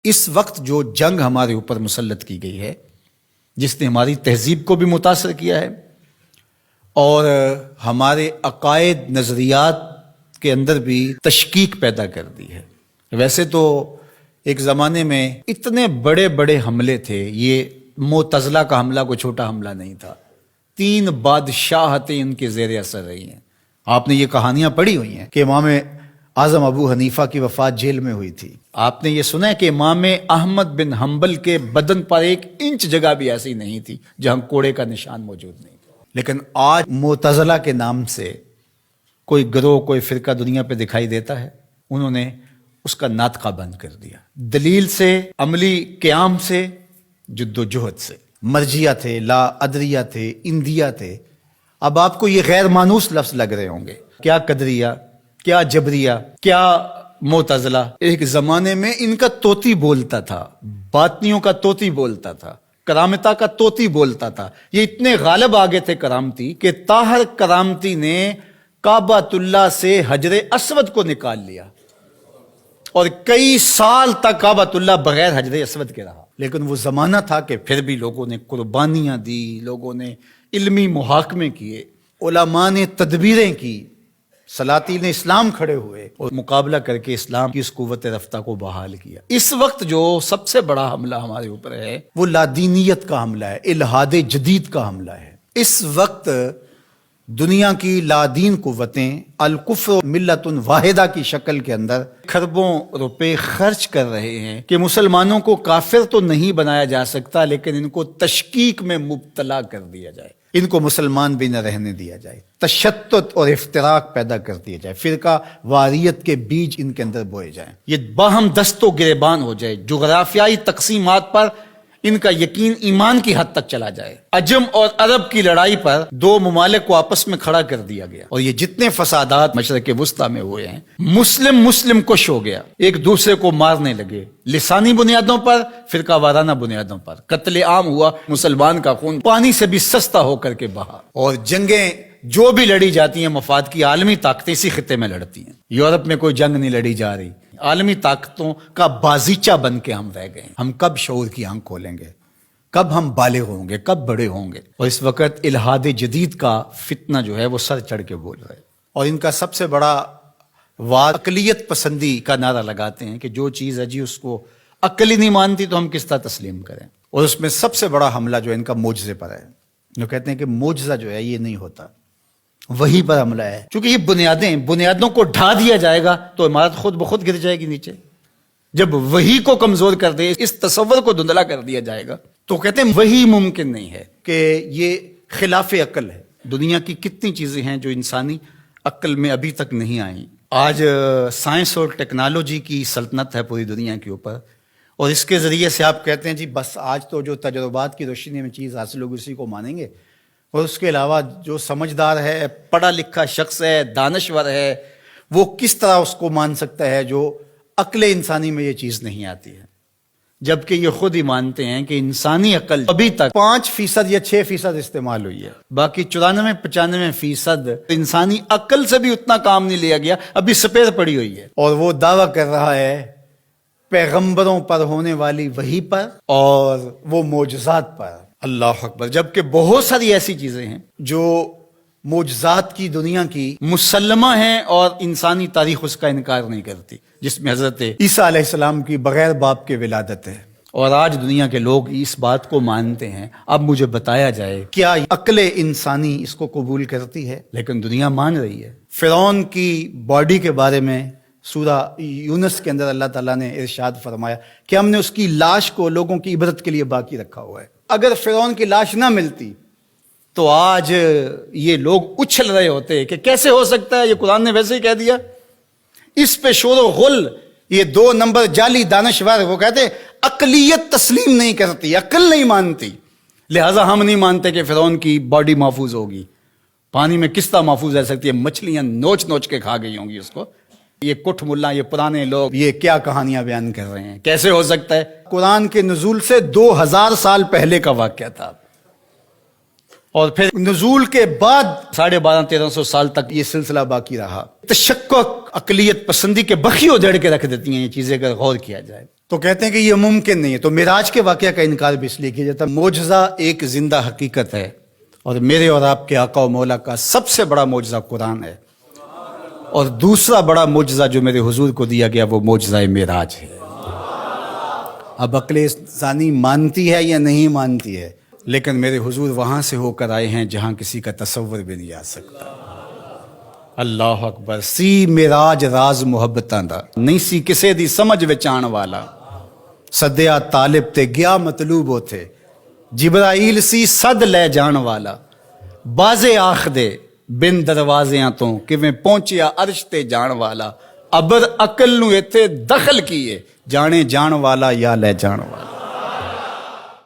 اس وقت جو جنگ ہمارے اوپر مسلط کی گئی ہے، جس نے ہماری تہذیب کو بھی متاثر کیا ہے اور ہمارے عقائد نظریات کے اندر بھی تشکیک پیدا کر دی ہے۔ ویسے تو ایک زمانے میں اتنے بڑے بڑے حملے تھے، یہ معتزلہ کا حملہ کوئی چھوٹا حملہ نہیں تھا۔ 3 بادشاہتیں ان کے زیر اثر رہی ہیں۔ آپ نے یہ کہانیاں پڑھی ہوئی ہیں کہ امام اعظم ابو حنیفہ کی وفات جیل میں ہوئی تھی۔ آپ نے یہ سنا ہے کہ امام احمد بن حنبل کے بدن پر 1 انچ جگہ بھی ایسی نہیں تھی جہاں کوڑے کا نشان موجود نہیں تھا۔ لیکن آج معتزلہ کے نام سے کوئی گروہ، کوئی فرقہ دنیا پہ دکھائی دیتا ہے، انہوں نے اس کا ناطقہ بند کر دیا۔ دلیل سے، عملی قیام سے، جد و جہد سے۔ مرجیہ تھے، لا ادریہ تھے، اندیہ تھے۔ اب آپ کو یہ غیر مانوس لفظ لگ رہے ہوں گے، کیا قدریہ، کیا جبریہ، کیا معتزلہ۔ ایک زمانے میں ان کا طوطی بولتا تھا، باطنیوں کا طوطی بولتا تھا، کرامتا کا طوطی بولتا تھا۔ یہ اتنے غالب آگے تھے کرامتی کہ طاہر کرامتی نے کعبۃ اللہ سے حجر اسود کو نکال لیا اور کئی سال تک کعبۃ اللہ بغیر حجر اسود کے رہا۔ لیکن وہ زمانہ تھا کہ پھر بھی لوگوں نے قربانیاں دی، لوگوں نے علمی محاکمے کیے، علماء نے تدبیریں کی، سلاطین اسلام کھڑے ہوئے اور مقابلہ کر کے اسلام کی اس قوت رفتہ کو بحال کیا۔ اس وقت جو سب سے بڑا حملہ ہمارے اوپر ہے وہ لادینیت کا حملہ ہے، الحاد جدید کا حملہ ہے۔ اس وقت دنیا کی لادین قوتیں الکفر ملت واحدہ کی شکل کے اندر کھربوں روپے خرچ کر رہے ہیں کہ مسلمانوں کو کافر تو نہیں بنایا جا سکتا، لیکن ان کو تشکیک میں مبتلا کر دیا جائے، ان کو مسلمان بھی نہ رہنے دیا جائے، تشتت اور افتراق پیدا کر دیا جائے، فرقہ واریت کے بیج ان کے اندر بوئے جائیں، یہ باہم دست و گریبان ہو جائے، جغرافیائی تقسیمات پر ان کا یقین ایمان کی حد تک چلا جائے۔ عجم اور عرب کی لڑائی پر 2 ممالک کو آپس میں کھڑا کر دیا گیا، اور یہ جتنے فسادات مشرق وسطیٰ میں ہوئے ہیں، مسلم کش ہو گیا، ایک دوسرے کو مارنے لگے، لسانی بنیادوں پر، فرقہ وارانہ بنیادوں پر، قتل عام ہوا، مسلمان کا خون پانی سے بھی سستا ہو کر کے بہا، اور جنگیں جو بھی لڑی جاتی ہیں مفاد کی عالمی طاقتیں اسی خطے میں لڑتی ہیں۔ یورپ میں کوئی جنگ نہیں لڑی جا رہی، عالمی طاقتوں کا بازیچہ بن کے ہم رہ گئے ہیں۔ ہم کب شعور کی آنکھ کھولیں گے؟ کب ہم بالغ ہوں گے؟ کب بڑے ہوں گے؟ اور اس وقت الحاد جدید کا فتنہ جو ہے وہ سر چڑھ کے بول رہا ہے، اور ان کا سب سے بڑا واد اقلیت پسندی کا نعرہ لگاتے ہیں کہ جو چیز ہے جی اس کو عقل ہی نہیں مانتی تو ہم کس طرح تسلیم کریں۔ اور اس میں سب سے بڑا حملہ جو ہے ان کا معجزے پر ہے، جو کہتے ہیں کہ معجزہ جو ہے یہ نہیں ہوتا، وہی پر حملہ ہے، کیونکہ یہ بنیادوں کو ڈھا دیا جائے گا تو عمارت خود بخود گر جائے گی نیچے۔ جب وہی کو کمزور کر دے، اس تصور کو دھندلا کر دیا جائے گا، تو کہتے ہیں وہی ممکن نہیں ہے، کہ یہ خلاف عقل ہے۔ دنیا کی کتنی چیزیں ہیں جو انسانی عقل میں ابھی تک نہیں آئیں۔ آج سائنس اور ٹیکنالوجی کی سلطنت ہے پوری دنیا کے اوپر، اور اس کے ذریعے سے آپ کہتے ہیں جی بس آج تو جو تجربات کی روشنی میں چیز حاصل ہوگی اسی کو مانیں گے، اور اس کے علاوہ جو سمجھدار ہے، پڑھا لکھا شخص ہے، دانشور ہے، وہ کس طرح اس کو مان سکتا ہے جو عقل انسانی میں یہ چیز نہیں آتی ہے؟ جبکہ یہ خود ہی مانتے ہیں کہ انسانی عقل ابھی تک 5% یا 6% استعمال ہوئی ہے، باقی 94-95% انسانی عقل سے بھی اتنا کام نہیں لیا گیا، ابھی سپیر پڑی ہوئی ہے۔ اور وہ دعویٰ کر رہا ہے پیغمبروں پر ہونے والی وحی پر اور وہ معجزات پر۔ اللہ اکبر! جبکہ بہت ساری ایسی چیزیں ہیں جو معجزات کی دنیا کی مسلمہ ہیں اور انسانی تاریخ اس کا انکار نہیں کرتی، جس میں حضرت عیسیٰ علیہ السلام کی بغیر باپ کے ولادت ہے، اور آج دنیا کے لوگ اس بات کو مانتے ہیں۔ اب مجھے بتایا جائے کیا عقل انسانی اس کو قبول کرتی ہے؟ لیکن دنیا مان رہی ہے۔ فرعون کی باڈی کے بارے میں سورہ یونس کے اندر اللہ تعالیٰ نے ارشاد فرمایا کہ ہم نے اس کی لاش کو لوگوں کی عبرت کے لیے باقی رکھا ہوا ہے۔ اگر فرعون کی لاش نہ ملتی تو آج یہ لوگ اچھل رہے ہوتے کہ کیسے ہو سکتا ہے، یہ قرآن نے ویسے ہی کہہ دیا۔ اس پہ شور و غل، یہ 2 نمبر جعلی دانشور، وہ کہتے عقلیت تسلیم نہیں کرتی، عقل نہیں مانتی، لہٰذا ہم نہیں مانتے کہ فرعون کی باڈی محفوظ ہوگی۔ پانی میں کس طرح محفوظ رہ سکتی ہے؟ مچھلیاں نوچ نوچ کے کھا گئی ہوں گی اس کو۔ یہ کٹھ ملا، یہ پرانے لوگ یہ کیا کہانیاں بیان کر رہے ہیں؟ کیسے ہو سکتا ہے؟ قرآن کے نزول سے 2000 سال پہلے کا واقعہ تھا، اور پھر نزول کے بعد 1250-1300 سال تک یہ سلسلہ باقی رہا۔ تشکک، عقلیت پسندی کے بخیوں جڑ کے رکھ دیتی ہیں یہ چیزیں اگر غور کیا جائے۔ تو کہتے ہیں کہ یہ ممکن نہیں ہے. تو معراج کے واقعہ کا انکار بھی اس لیے کیا جاتا ہے. معجزہ ایک زندہ حقیقت ہے، اور میرے اور آپ کے آقا و مولا کا سب سے بڑا معجزہ قرآن ہے، اور دوسرا بڑا معجزہ جو میرے حضور کو دیا گیا وہ معجزہ معراج ہے. اب عقل انسانی مانتی ہے یا نہیں مانتی ہے، لیکن میرے حضور وہاں سے ہو کر آئے ہیں جہاں کسی کا تصور بھی نہیں آ سکتا. اللہ اکبر. سی معراج راز محبتاں دا نہیں سی کسے دی سمجھ وچ آن والا، سدیا طالب تے گیا مطلوب ہوتے، جبرائیل سی صد لے جان والا، بازے آخ دے بن دروازیاں تو کیویں پہنچیا عرش تے جان والا، ابر عقل نو ایتھے دخل کیے جانے جان والا یا لے جان والا.